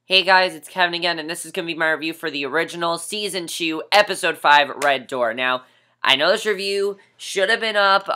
Hey guys, it's Kevin again, and this is going to be my review for the original Season 2, Episode 5, Red Door. Now, I know this review should have been up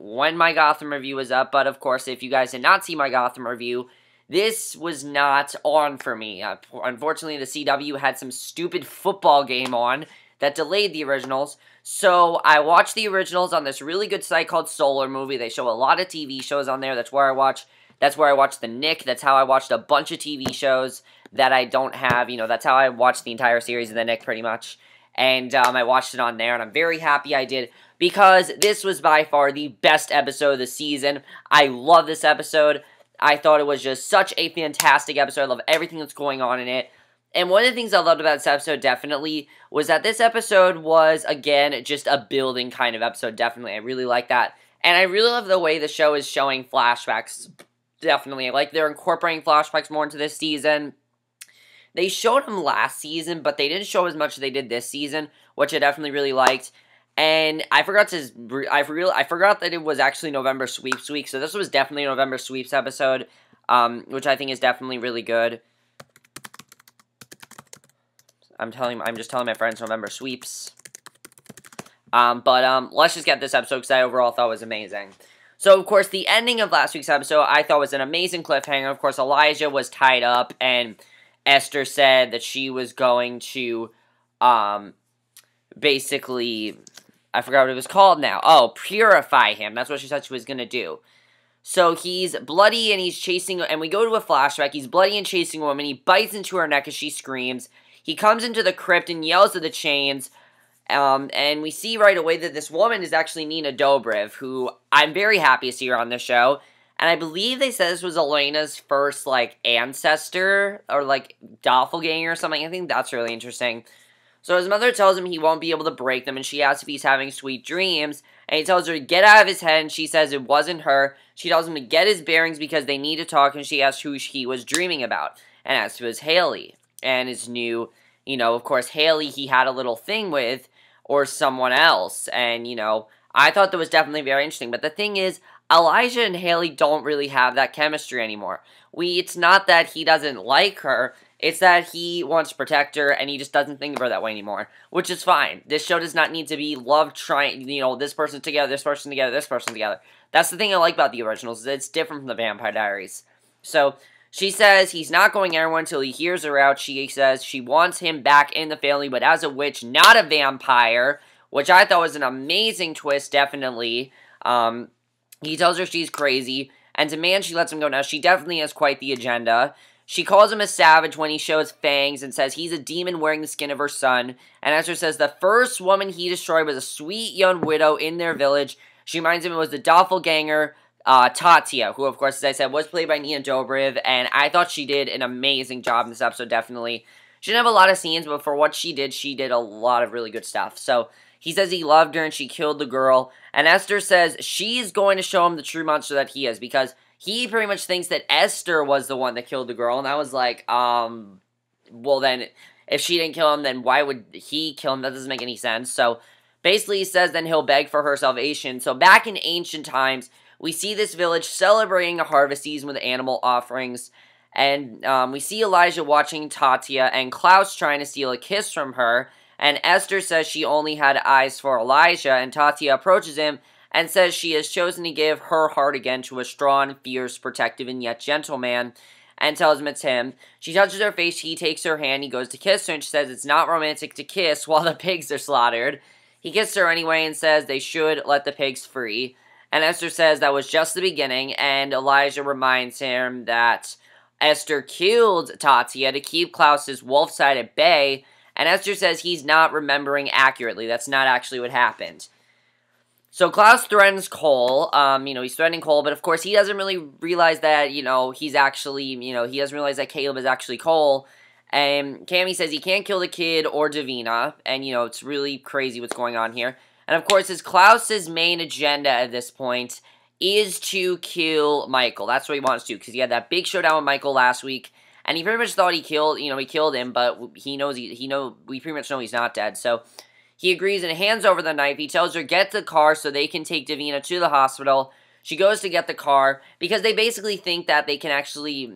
when my Gotham review was up, but of course, if you guys did not see my Gotham review, this was not on for me. Unfortunately, the CW had some stupid football game on that delayed the originals, so I watched the originals on this really good site called Solar Movie. They show a lot of TV shows on there. That's where I watch The Nick. That's how I watched a bunch of TV shows that I don't have. That's how I watched the entire series of The Nick, pretty much. And I watched it on there, and I'm very happy I did, because this was by far the best episode of the season. I love this episode. I thought it was just such a fantastic episode. I love everything that's going on in it. And one of the things I loved about this episode, definitely, was that this episode was, again, just a building kind of episode, definitely. I really like that. And I really love the way the show is showing flashbacks, definitely. Like, they're incorporating flashbacks more into this season. They showed them last season, but they didn't show as much as they did this season, which I definitely really liked. And I forgot that it was actually November Sweeps week, so this was definitely a November Sweeps episode, which I think is definitely really good. I'm just telling my friends November Sweeps. Let's just get this episode, because I overall thought it was amazing. So, of course, the ending of last week's episode I thought was an amazing cliffhanger. Of course, Elijah was tied up, and Esther said that she was going to, basically, I forgot what it was called now. Oh, purify him. That's what she said she was going to do. So he's bloody and he's chasing, and we go to a flashback. He's bloody and chasing a woman. He bites into her neck as she screams. He comes into the crypt and yells at the chains. And we see right away that this woman is actually Nina Dobrev, who I'm very happy to see her on the show. And I believe they said this was Elena's first, ancestor, or, doppelganger or something. I think that's really interesting. So his mother tells him he won't be able to break them, and she asks if he's having sweet dreams. And he tells her to get out of his head, and she says it wasn't her. She tells him to get his bearings because they need to talk, and she asks who he was dreaming about. And as to his Haley, and his new, of course, Haley he had a little thing with, or someone else. And, I thought that was definitely very interesting. But the thing is, Elijah and Haley don't really have that chemistry anymore. It's not that he doesn't like her, it's that he wants to protect her, and he just doesn't think of her that way anymore, which is fine. This show does not need to be love trying, this person together, this person together, this person together. That's the thing I like about the originals, is it's different from the Vampire Diaries. So, she says he's not going anywhere until he hears her out. She says she wants him back in the family, but as a witch, not a vampire, which I thought was an amazing twist, definitely. He tells her she's crazy, and demands she lets him go. Now, she definitely has quite the agenda. She calls him a savage when he shows fangs and says he's a demon wearing the skin of her son. And Esther says the first woman he destroyed was a sweet young widow in their village. She reminds him it was the doppelganger, Tatia, who, of course, as I said, was played by Nina Dobrev, and I thought she did an amazing job in this episode, definitely. She didn't have a lot of scenes, but for what she did a lot of really good stuff. So, he says he loved her and she killed the girl, and Esther says she's going to show him the true monster that he is, because he pretty much thinks that Esther was the one that killed the girl, and I was like, well then, if she didn't kill him, then why would he kill him? That doesn't make any sense. So, basically he says then he'll beg for her salvation. So, back in ancient times, we see this village celebrating a harvest season with animal offerings, and we see Elijah watching Tatia, and Klaus trying to steal a kiss from her, and Esther says she only had eyes for Elijah, and Tatia approaches him and says she has chosen to give her heart again to a strong, fierce, protective, and yet gentle man, and tells him it's him. She touches her face, he takes her hand, he goes to kiss her, and she says it's not romantic to kiss while the pigs are slaughtered. He kisses her anyway and says they should let the pigs free, and Esther says that was just the beginning, and Elijah reminds him that Esther killed Tatia to keep Klaus's wolf side at bay, and Esther says he's not remembering accurately. That's not actually what happened. So Klaus threatens Cole. He's threatening Cole, but of course he doesn't really realize that, he's actually, he doesn't realize that Caleb is actually Cole. And Cammy says he can't kill the kid or Davina, and, it's really crazy what's going on here. And of course, Klaus's main agenda at this point is to kill Michael. That's what he wants to do, because he had that big showdown with Michael last week. And he pretty much thought he killed him, but we pretty much know he's not dead. So he agrees and hands over the knife. He tells her, get the car so they can take Davina to the hospital. She goes to get the car because they basically think that they can actually,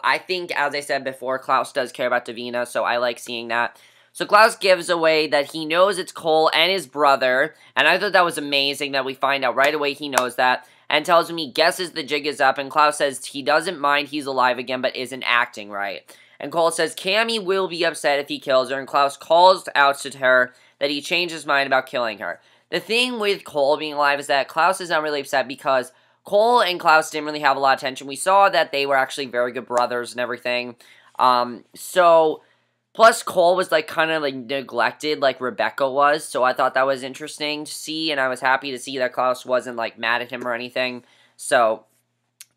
I think, as I said before, Klaus does care about Davina, so I like seeing that. So Klaus gives away that he knows it's Cole and his brother, and I thought that was amazing that we find out right away he knows that, and tells him he guesses the jig is up, and Klaus says he doesn't mind he's alive again, but isn't acting right. And Cole says Cammy will be upset if he kills her, and Klaus calls out to her that he changed his mind about killing her. The thing with Cole being alive is that Klaus is not really upset because Cole and Klaus didn't really have a lot of tension. We saw that they were actually very good brothers and everything. Plus Cole was kind of neglected like Rebecca was, so I thought that was interesting to see, and I was happy to see that Klaus wasn't mad at him or anything. So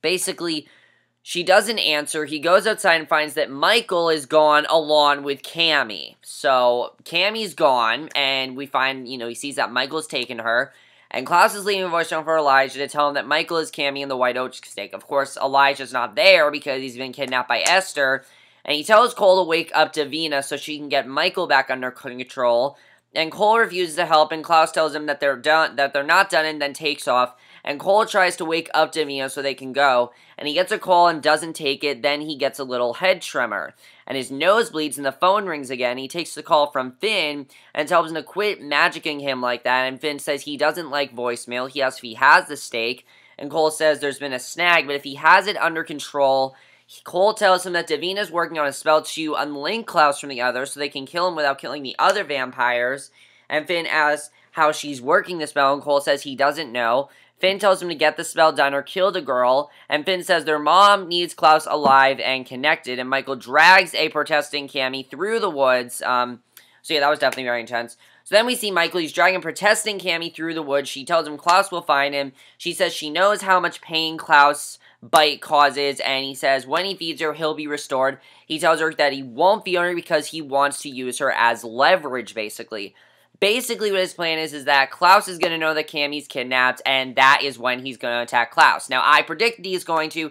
basically, she doesn't answer. He goes outside and finds that Mikael is gone along with Cammy. So Cammy's gone, and we find, he sees that Mikael's taken her. And Klaus is leaving a voicemail for Elijah to tell him that Mikael is Cammy in the White Oak stake. Of course, Elijah's not there because he's been kidnapped by Esther. And he tells Cole to wake up Davina so she can get Mikael back under control. And Cole refuses to help, and Klaus tells him that they're not done, and then takes off. And Cole tries to wake up Davina so they can go. And he gets a call and doesn't take it. Then he gets a little head tremor. And his nose bleeds and the phone rings again. He takes the call from Finn and tells him to quit magicking him like that. And Finn says he doesn't like voicemail. He asks if he has the stake. And Cole says there's been a snag, but if he has it under control, Cole tells him that Davina's working on a spell to unlink Klaus from the others so they can kill him without killing the other vampires. And Finn asks how she's working the spell, and Cole says he doesn't know. Finn tells him to get the spell done or kill the girl, and Finn says their mom needs Klaus alive and connected, and Mikael drags a protesting Cammy through the woods. So yeah, that was definitely very intense. So then we see Mikael, he's dragging protesting Cammy through the woods. She tells him Klaus will find him. She says she knows how much pain Klaus' bite causes, and he says when he feeds her, he'll be restored. He tells her that he won't feed her because he wants to use her as leverage, basically. Basically, what his plan is that Klaus is going to know that Cammy's kidnapped, and that is when he's going to attack Klaus. Now, I predicted he's going to,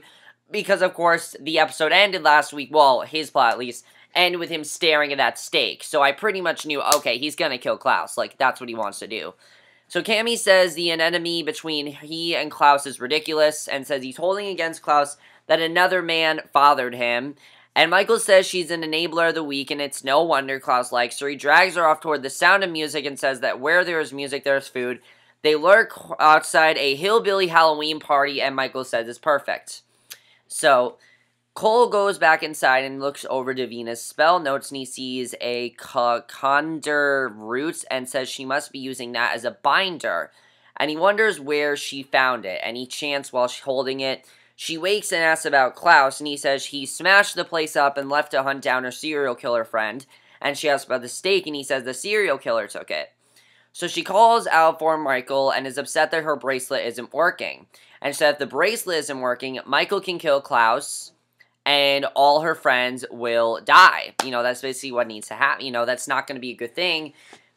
because, of course, the episode ended last week, well, his plot at least, ended with him staring at that stake. So I pretty much knew, okay, he's going to kill Klaus. That's what he wants to do. So Cammy says the enemy between he and Klaus is ridiculous, and says he's holding against Klaus that another man fathered him. And Mikael says she's an enabler of the week, and it's no wonder Klaus likes her. He drags her off toward the sound of music and says that where there is music, there is food. They lurk outside a hillbilly Halloween party, and Mikael says it's perfect. So Cole goes back inside and looks over Davina's spell notes, and he sees a condor root and says she must be using that as a binder. And he wonders where she found it, and he chants while she's holding it. She wakes and asks about Klaus, and he says he smashed the place up and left to hunt down her serial killer friend. And she asks about the stake, and he says the serial killer took it. So she calls out for Mikael and is upset that her bracelet isn't working. And said if the bracelet isn't working, Mikael can kill Klaus, and all her friends will die. That's basically what needs to happen. That's not going to be a good thing,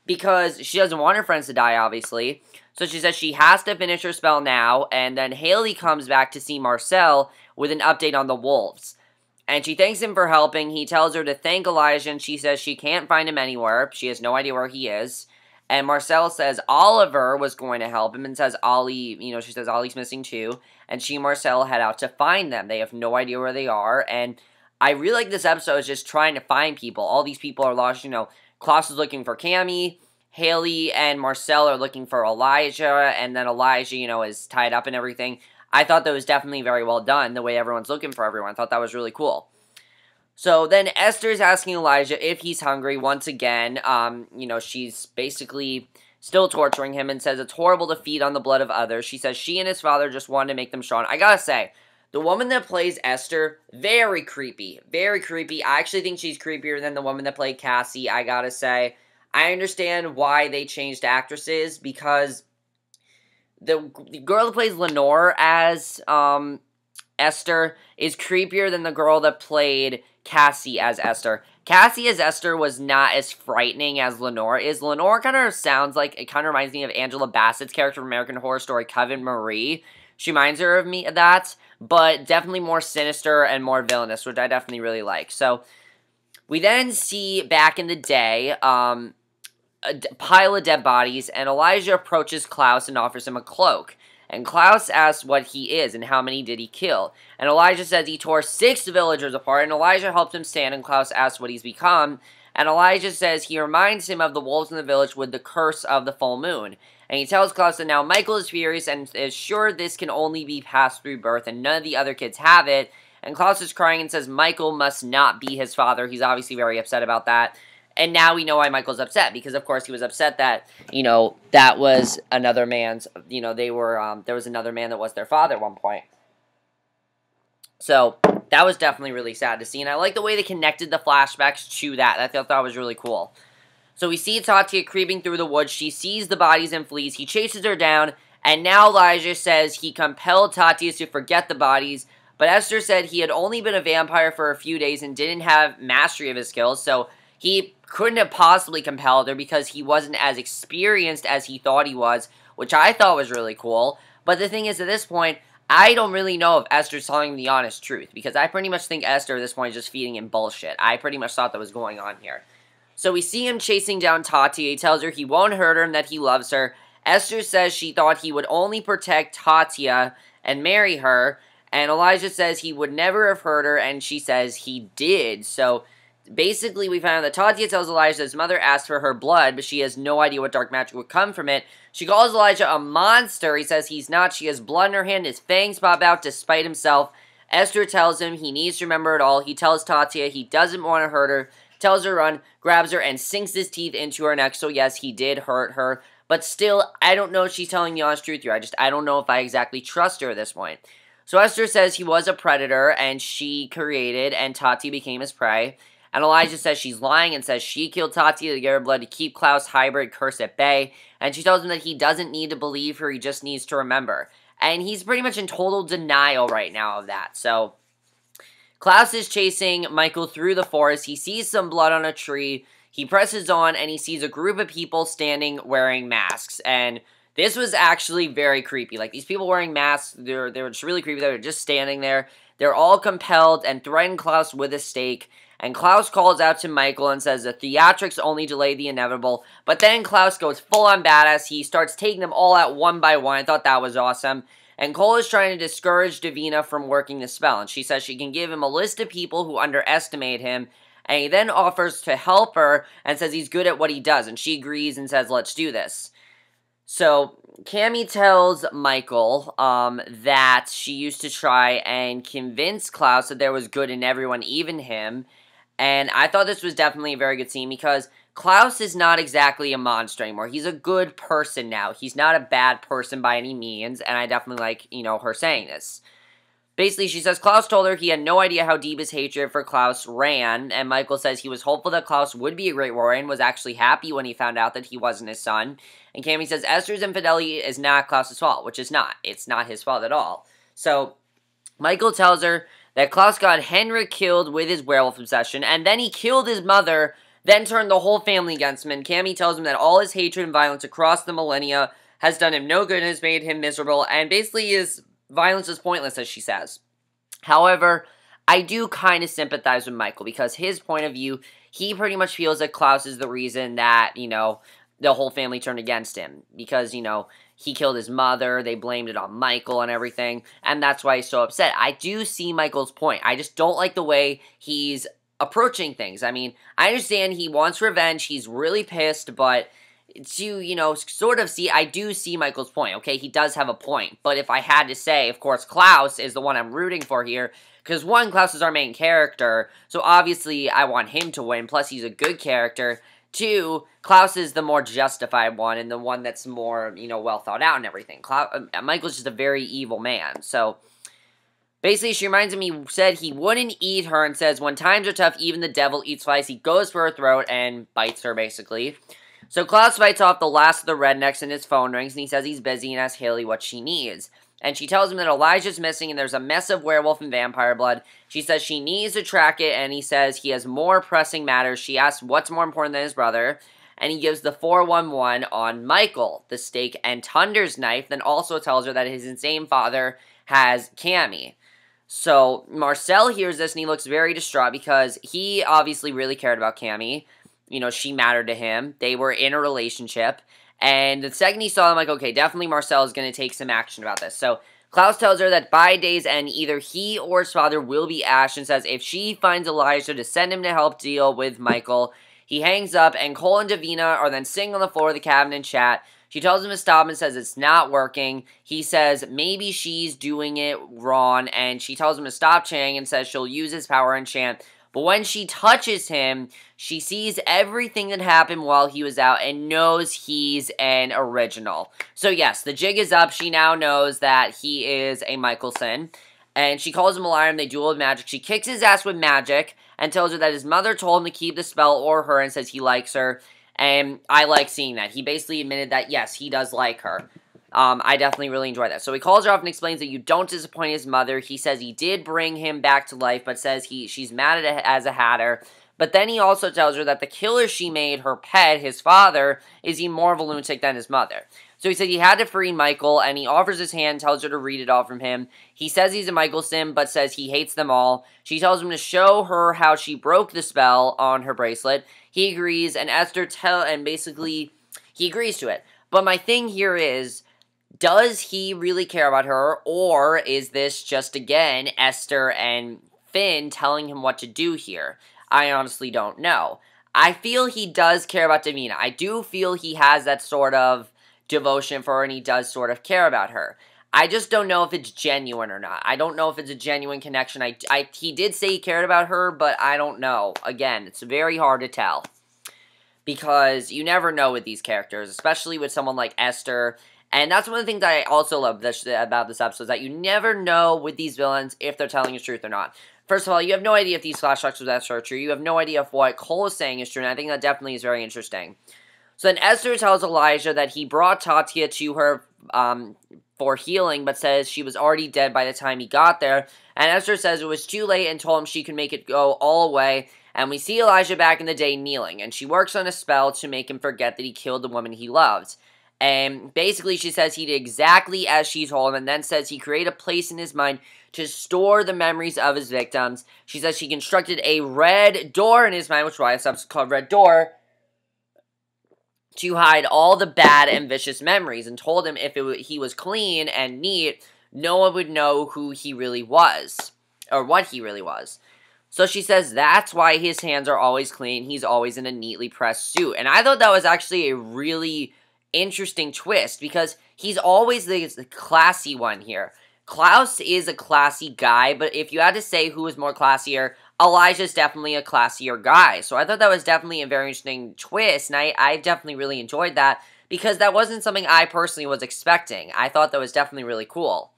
because she doesn't want her friends to die, obviously. So she says she has to finish her spell now, and then Haley comes back to see Marcel with an update on the wolves. And she thanks him for helping. He tells her to thank Elijah, and she says she can't find him anywhere. She has no idea where he is. And Marcel says Oliver was going to help him, and says Ollie, she says Ollie's missing too. And she and Marcel head out to find them. They have no idea where they are, and I really like this episode is just trying to find people. All these people are lost, Klaus is looking for Cammy, Haley and Marcel are looking for Elijah, and then Elijah, is tied up and everything. I thought that was definitely very well done, the way everyone's looking for everyone. I thought that was really cool. So then Esther's asking Elijah if he's hungry once again. She's basically still torturing him and says it's horrible to feed on the blood of others. She says she and his father just wanted to make them strong. I gotta say, the woman that plays Esther, very creepy. Very creepy. I actually think she's creepier than the woman that played Cassie, I gotta say. I understand why they changed actresses, because the girl that plays Lenore as Esther is creepier than the girl that played Cassie as Esther. Cassie as Esther was not as frightening as Lenore is. Lenore kind of sounds like, it kind of reminds me of Angela Bassett's character from American Horror Story, Coven Marie. She reminds her of me of that, but definitely more sinister and more villainous, which I definitely really like. So we then see back in the day, a pile of dead bodies, and Elijah approaches Klaus and offers him a cloak. And Klaus asks what he is and how many did he kill. And Elijah says he tore 6 villagers apart, and Elijah helps him stand, and Klaus asks what he's become. And Elijah says he reminds him of the wolves in the village with the curse of the full moon. And he tells Klaus that now Mikael is furious and is sure this can only be passed through birth, and none of the other kids have it. And Klaus is crying and says Mikael must not be his father. He's obviously very upset about that. And now we know why Mikael's upset, because of course he was upset that, that was another man's, they were, there was another man that was their father at one point. So, that was definitely really sad to see, and I like the way they connected the flashbacks to that. I thought that was really cool. So we see Tatia creeping through the woods. She sees the bodies and flees. He chases her down, and now Elijah says he compelled Tatia to forget the bodies, but Esther said he had only been a vampire for a few days and didn't have mastery of his skills, so he couldn't have possibly compelled her because he wasn't as experienced as he thought he was, which I thought was really cool. But the thing is, at this point, I don't really know if Esther's telling the honest truth, because I pretty much think Esther at this point is just feeding him bullshit. I pretty much thought that was going on here. So we see him chasing down Tatia. He tells her he won't hurt her and that he loves her. Esther says she thought he would only protect Tatia and marry her, and Elijah says he would never have hurt her, and she says he did. So basically, we found out that Tatia tells Elijah that his mother asked for her blood, but she has no idea what dark magic would come from it. She calls Elijah a monster. He says he's not. She has blood in her hand. His fangs pop out to spite himself. Esther tells him he needs to remember it all. He tells Tatia he doesn't want to hurt her, tells her to run, grabs her, and sinks his teeth into her neck. So yes, he did hurt her. But still, I don't know if she's telling the honest truth here. I don't know if I exactly trust her at this point. So Esther says he was a predator, and she created, and Tatia became his prey. And Elijah says she's lying and says she killed Tatia to get her blood to keep Klaus' hybrid curse at bay. And she tells him that he doesn't need to believe her, he just needs to remember. And he's pretty much in total denial right now of that. So Klaus is chasing Mikael through the forest. He sees some blood on a tree. He presses on and he sees a group of people standing wearing masks. And this was actually very creepy. Like, these people wearing masks, they were just really creepy. They were just standing there. They're all compelled and threaten Klaus with a stake. And Klaus calls out to Mikael and says the theatrics only delay the inevitable. But then Klaus goes full-on badass. He starts taking them all out one by one. I thought that was awesome. And Cole is trying to discourage Davina from working the spell. And she says she can give him a list of people who underestimate him. And he then offers to help her and says he's good at what he does. And she agrees and says, let's do this. So Cammy tells Mikael that she used to try and convince Klaus that there was good in everyone, even him. And I thought this was definitely a very good scene because Klaus is not exactly a monster anymore. He's a good person now. He's not a bad person by any means. And I definitely like, her saying this. Basically, she says Klaus told her he had no idea how deep his hatred for Klaus ran, and Mikael says he was hopeful that Klaus would be a great warrior and was actually happy when he found out that he wasn't his son. And Cammy says Esther's infidelity is not Klaus's fault, which is not. It's not his fault at all. So, Mikael tells her that Klaus got Henrik killed with his werewolf obsession, and then he killed his mother, then turned the whole family against him, and Cammy tells him that all his hatred and violence across the millennia has done him no good and has made him miserable, and basically his violence is pointless, as she says. However, I do kind of sympathize with Mikael, because his point of view, he pretty much feels that Klaus is the reason that, the whole family turned against him. Because, he killed his mother, they blamed it on Mikael and everything, and that's why he's so upset. I do see Mikael's point. I just don't like the way he's approaching things. I mean, I understand he wants revenge, he's really pissed, but to, sort of see, I do see Mikael's point, okay? He does have a point, but if I had to say, of course, Klaus is the one I'm rooting for here, because one, Klaus is our main character, so obviously I want him to win, plus he's a good character. Two, Klaus is the more justified one, and the one that's more, well thought out and everything. Mikael's just a very evil man, so basically, she reminds him he said he wouldn't eat her, and says when times are tough, even the devil eats flies. He goes for her throat and bites her, basically. So Klaus fights off the last of the rednecks, and his phone rings, and he says he's busy and asks Haley what she needs. And she tells him that Elijah's missing, and there's a mess of werewolf and vampire blood. She says she needs to track it, and he says he has more pressing matters. She asks what's more important than his brother, and he gives the 411 on Mikael, the stake and Tunder's knife, then also tells her that his insane father has Cammy. So Marcel hears this, and he looks very distraught, because he obviously really cared about Cammy. She mattered to him. They were in a relationship. And the second he saw him, like, okay, definitely Marcel is going to take some action about this. So Klaus tells her that by day's end, either he or his father will be ash, and says if she finds Elijah to send him to help deal with Mikael. He hangs up, and Cole and Davina are then sitting on the floor of the cabin and chat. She tells him to stop and says it's not working. He says maybe she's doing it wrong, and she tells him to stop chanting and says she'll use his power and chant. But when she touches him, she sees everything that happened while he was out and knows he's an original. So yes, the jig is up. She now knows that he is a Mikaelson. And she calls him a liar and they duel with magic. She kicks his ass with magic and tells her that his mother told him to keep the spell or her and says he likes her. And I like seeing that. He basically admitted that, yes, he does like her. I definitely really enjoy that. So he calls her off and explains that you don't disappoint his mother. He says he did bring him back to life, but says she's mad at it as a hatter. But then he also tells her that the killer she made, her pet, his father, is even more of a lunatic than his mother. So he said he had to free Mikael, and he offers his hand, tells her to read it all from him. He says he's a Mikaelson, but says he hates them all. She tells him to show her how she broke the spell on her bracelet. He agrees, and basically, he agrees to it. But my thing here is, does he really care about her, or is this just, again, Esther and Finn telling him what to do here? I honestly don't know. I feel he does care about Davina. I do feel he has that sort of devotion for her, and he does sort of care about her. I just don't know if it's genuine or not. I don't know if it's a genuine connection. He did say he cared about her, but I don't know. Again, it's very hard to tell. Because you never know with these characters, especially with someone like Esther. And that's one of the things I also love about this episode, is that you never know with these villains if they're telling the truth or not. First of all, you have no idea if these flashbacks with Esther are true. You have no idea if what Cole is saying is true, and I think that definitely is very interesting. So then Esther tells Elijah that he brought Tatia to her for healing, but says she was already dead by the time he got there. And Esther says it was too late and told him she could make it go all away. And we see Elijah back in the day kneeling, and she works on a spell to make him forget that he killed the woman he loved. And basically she says he did exactly as she told him, and then says he created a place in his mind to store the memories of his victims. She says she constructed a red door in his mind, which is why it's called Red Door, to hide all the bad and vicious memories, and told him if he was clean and neat, no one would know who he really was, or what he really was. So she says that's why his hands are always clean, he's always in a neatly pressed suit. And I thought that was actually a really interesting twist, because he's always the classy one here. Klaus is a classy guy, but if you had to say who was more classier, Elijah's definitely a classier guy. So I thought that was definitely a very interesting twist, and I definitely really enjoyed that, because that wasn't something I personally was expecting. I thought that was definitely really cool.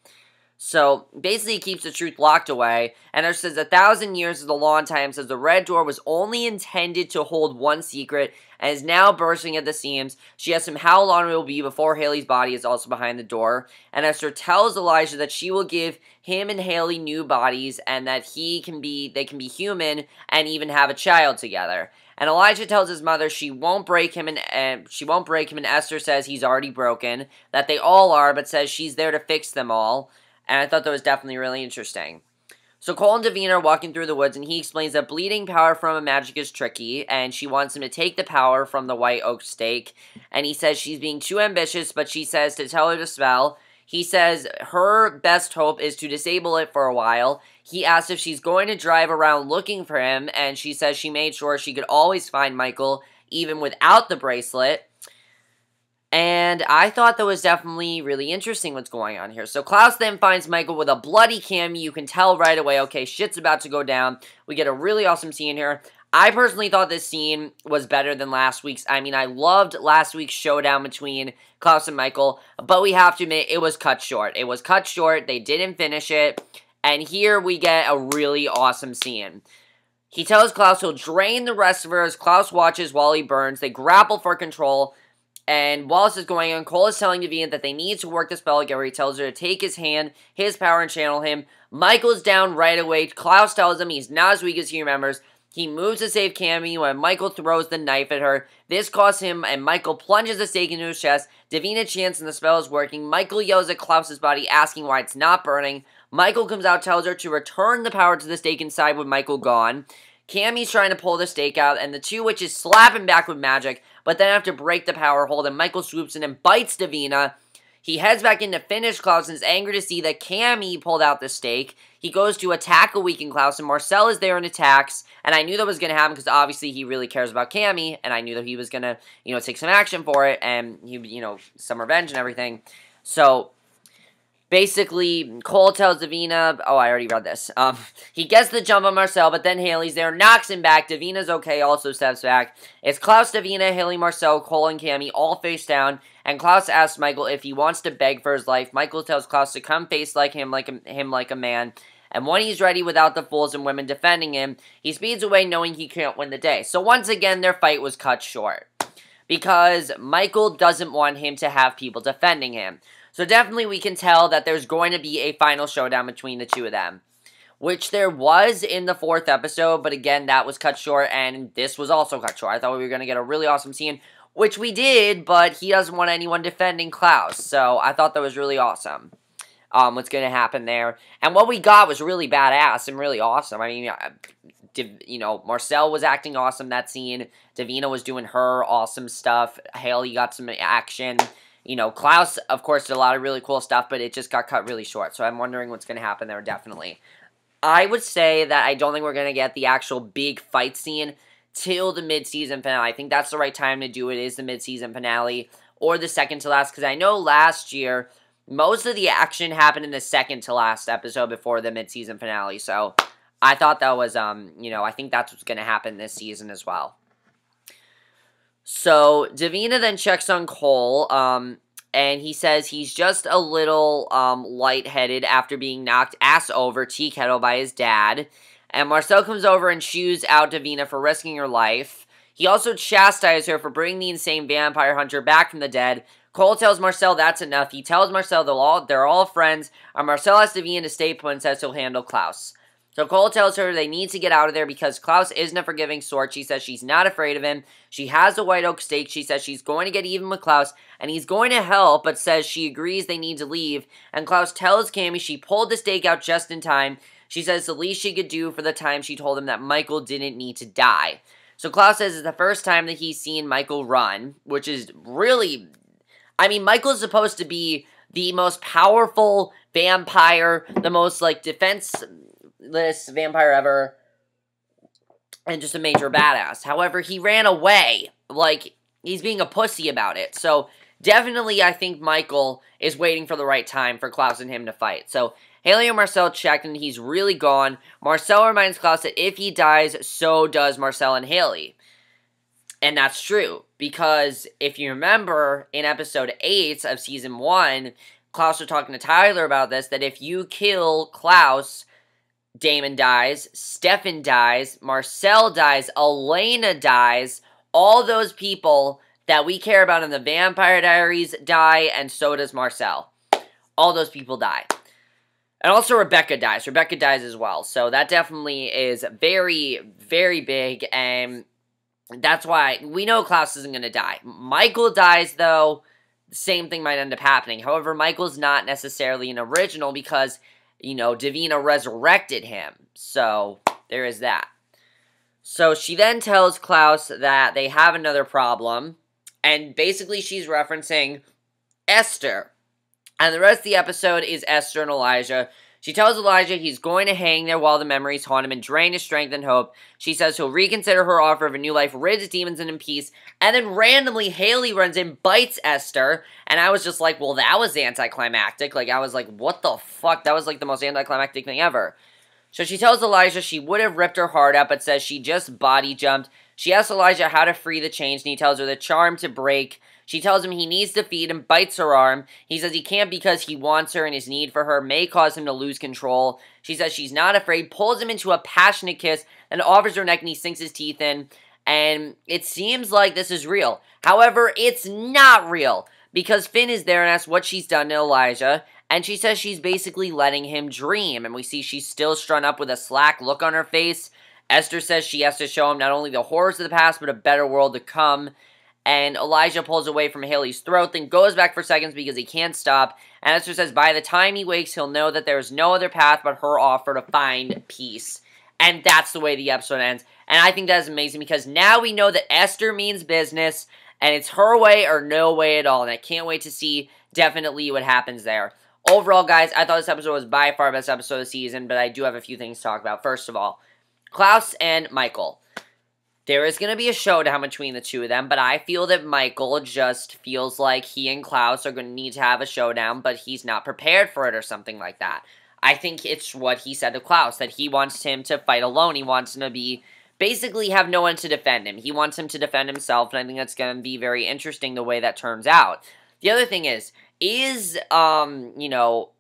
So, basically, it keeps the truth locked away, and it says 1,000 years is a long time, says the red door was only intended to hold one secret, and is now bursting at the seams. She asks him how long it will be before Haley's body is also behind the door, and Esther tells Elijah that she will give him and Haley new bodies, and that they can be human, and even have a child together. And Elijah tells his mother she won't break him, and Esther says he's already broken, that they all are, but says she's there to fix them all. And I thought that was definitely really interesting. So Cole and Davina are walking through the woods, and he explains that bleeding power from a magic is tricky, and she wants him to take the power from the white oak stake. And he says she's being too ambitious, but she says to tell her to spell. He says her best hope is to disable it for a while. He asks if she's going to drive around looking for him, and she says she made sure she could always find Mikael, even without the bracelet. And I thought that was definitely really interesting what's going on here. So Klaus then finds Mikael with a bloody cami. You can tell right away, okay, shit's about to go down. We get a really awesome scene here. I personally thought this scene was better than last week's. I mean, I loved last week's showdown between Klaus and Mikael, but we have to admit, it was cut short. It was cut short. They didn't finish it. And here we get a really awesome scene. He tells Klaus he'll drain the rest of her as Klaus watches while he burns. They grapple for control. And while this is going on, Cole is telling Davina that they need to work the spell together. He tells her to take his hand, his power, and channel him. Mikael's down right away. Klaus tells him he's not as weak as he remembers. He moves to save Cammy when Mikael throws the knife at her. This costs him, and Mikael plunges the stake into his chest. Davina chants and the spell is working. Mikael yells at Klaus's body, asking why it's not burning. Mikael comes out, tells her to return the power to the stake inside with Mikael gone. Cammy's trying to pull the stake out, and the two witches slap him back with magic, but then have to break the power hold, and Michael swoops in and bites Davina. He heads back in to finish Klaus and is angry to see that Cammy pulled out the stake. He goes to attack a weakened Klaus, and Marcel is there and attacks. And I knew that was going to happen because obviously he really cares about Cammy, and I knew that he was going to, take some action for it, and he, some revenge and everything. So basically, Cole tells Davina, oh, I already read this. He gets the jump on Marcel, but then Haley's there, knocks him back. Davina's okay, also steps back. It's Klaus, Davina, Haley, Marcel, Cole, and Cammy all face down. And Klaus asks Michael if he wants to beg for his life. Michael tells Klaus to come face him like a man. And when he's ready, without the fools and women defending him, he speeds away knowing he can't win the day. So once again, their fight was cut short. Because Michael doesn't want him to have people defending him. So definitely we can tell that there's going to be a final showdown between the two of them. Which there was in the 4th episode, but again, that was cut short, and this was also cut short. I thought we were going to get a really awesome scene, which we did, but he doesn't want anyone defending Klaus. So I thought that was really awesome. What's going to happen there. And what we got was really badass and really awesome. I mean, Marcel was acting awesome that scene. Davina was doing her awesome stuff. Haley got some action. Klaus, of course, did a lot of really cool stuff, but it just got cut really short. So I'm wondering what's going to happen there, definitely. I would say that I don't think we're going to get the actual big fight scene till the mid-season finale. I think that's the right time to do it, is the mid-season finale or the second to last, because I know last year most of the action happened in the second to last episode before the mid-season finale. So I thought that was, I think that's what's going to happen this season as well. So Davina then checks on Cole, and he says he's just a little lightheaded after being knocked ass over tea kettle by his dad. And Marcel comes over and chews out Davina for risking her life. He also chastises her for bringing the insane vampire hunter back from the dead. Cole tells Marcel that's enough. He tells Marcel they're all friends, and Marcel asks Davina to stay put and says he'll handle Klaus. So Cole tells her they need to get out of there because Klaus isn't a forgiving sort. She says she's not afraid of him. She has a white oak stake. She says she's going to get even with Klaus, and he's going to help, but says she agrees they need to leave. And Klaus tells Cammy she pulled the stake out just in time. She says the least she could do for the time she told him that Michael didn't need to die. So Klaus says it's the first time that he's seen Michael run, which is really... I mean, Michael's supposed to be the most powerful vampire, the most, defenseless vampire ever, and just a major badass. However, he ran away. He's being a pussy about it. So, definitely, I think Michael is waiting for the right time for Klaus and him to fight. So, Haley and Marcel checked, and he's really gone. Marcel reminds Klaus that if he dies, so does Marcel and Haley. And that's true, because if you remember, in episode 8 of season 1, Klaus was talking to Tyler about this, that if you kill Klaus, Damon dies, Stefan dies, Marcel dies, Elena dies, all those people that we care about in the Vampire Diaries die, and so does Marcel. All those people die. And also Rebecca dies. Rebecca dies as well. So that definitely is very, very big, and that's why we know Klaus isn't going to die. Michael dies, though. The same thing might end up happening. However, Michael's not necessarily an original because, Davina resurrected him. So, there is that. So, she then tells Klaus that they have another problem. And basically, she's referencing Esther. And the rest of the episode is Esther and Elijah. She tells Elijah he's going to hang there while the memories haunt him and drain his strength and hope. She says he'll reconsider her offer of a new life, rid his demons and in peace. And then randomly, Haley runs in, bites Esther. And I was just like, well, that was anticlimactic. I was like, what the fuck? That was, the most anticlimactic thing ever. So she tells Elijah she would have ripped her heart out, but says she just body jumped. She asks Elijah how to free the chains, and he tells her the charm to break. She tells him he needs to feed and bites her arm. He says he can't because he wants her and his need for her may cause him to lose control. She says she's not afraid, pulls him into a passionate kiss, and offers her neck and he sinks his teeth in. And it seems like this is real. However, it's not real because Finn is there and asks what she's done to Elijah. And she says she's basically letting him dream. And we see she's still strung up with a slack look on her face. Esther says she has to show him not only the horrors of the past, but a better world to come. And Elijah pulls away from Haley's throat, then goes back for seconds because he can't stop. And Esther says by the time he wakes, he'll know that there is no other path but her offer to find peace. And that's the way the episode ends. And I think that is amazing because now we know that Esther means business, and it's her way or no way at all. And I can't wait to see definitely what happens there. Overall, guys, I thought this episode was by far the best episode of the season, but I do have a few things to talk about. First of all, Klaus and Mikael. There is going to be a showdown between the two of them, but I feel that Mikael just feels like he and Klaus are going to need to have a showdown, but he's not prepared for it or something like that. I think it's what he said to Klaus, that he wants him to fight alone. He wants him to be, basically have no one to defend him. He wants him to defend himself, and I think that's going to be very interesting the way that turns out. The other thing is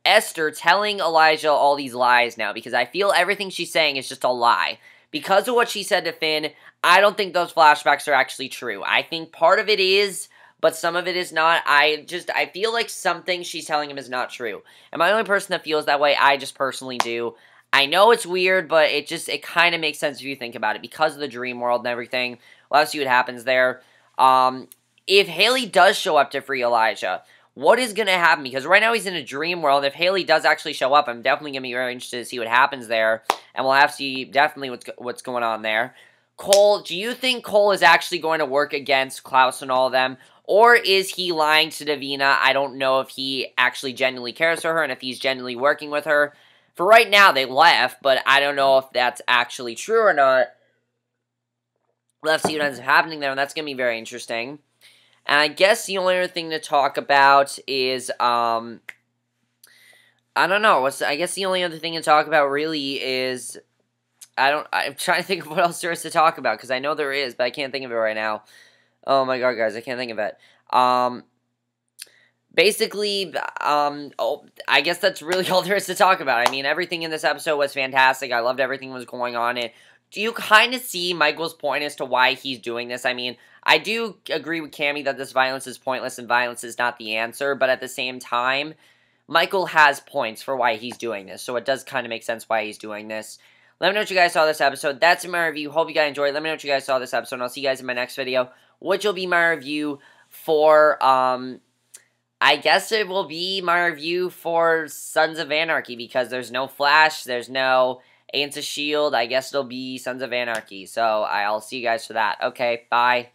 Esther telling Elijah all these lies now? Because I feel everything she's saying is just a lie. Because of what she said to Finn, I don't think those flashbacks are actually true. I think part of it is, but some of it is not. I feel like something she's telling him is not true. Am I the only person that feels that way? I just personally do. I know it's weird, but it kind of makes sense if you think about it. Because of the dream world and everything, we'll have to see what happens there. If Haley does show up to free Elijah, what is going to happen? Because right now he's in a dream world. If Haley does actually show up, I'm definitely going to be very interested to see what happens there. And we'll have to see definitely what's going on there. Cole, do you think Cole is actually going to work against Klaus and all of them? Or is he lying to Davina? I don't know if he actually genuinely cares for her and if he's genuinely working with her. For right now, they left, but I don't know if that's actually true or not. We'll have to see what ends up happening there, and that's going to be very interesting. And I guess the only other thing to talk about is, I don't know. I guess the only other thing to talk about really is, I'm trying to think of what else there is to talk about, because I know there is, but I can't think of it right now. Oh my god, guys, I can't think of it. Basically, I guess that's really all there is to talk about. I mean, everything in this episode was fantastic. I loved everything that was going on. And do you kind of see Michael's point as to why he's doing this? I mean, I do agree with Cammy that this violence is pointless and violence is not the answer, but at the same time, Michael has points for why he's doing this, so it does kind of make sense why he's doing this. Let me know what you guys saw this episode. That's my review. Hope you guys enjoyed. Let me know what you guys saw this episode, and I'll see you guys in my next video, which will be my review for, I guess it will be my review for Sons of Anarchy, because there's no Flash, there's no Agents of S.H.I.E.L.D. I guess it'll be Sons of Anarchy, so I'll see you guys for that. Okay, bye.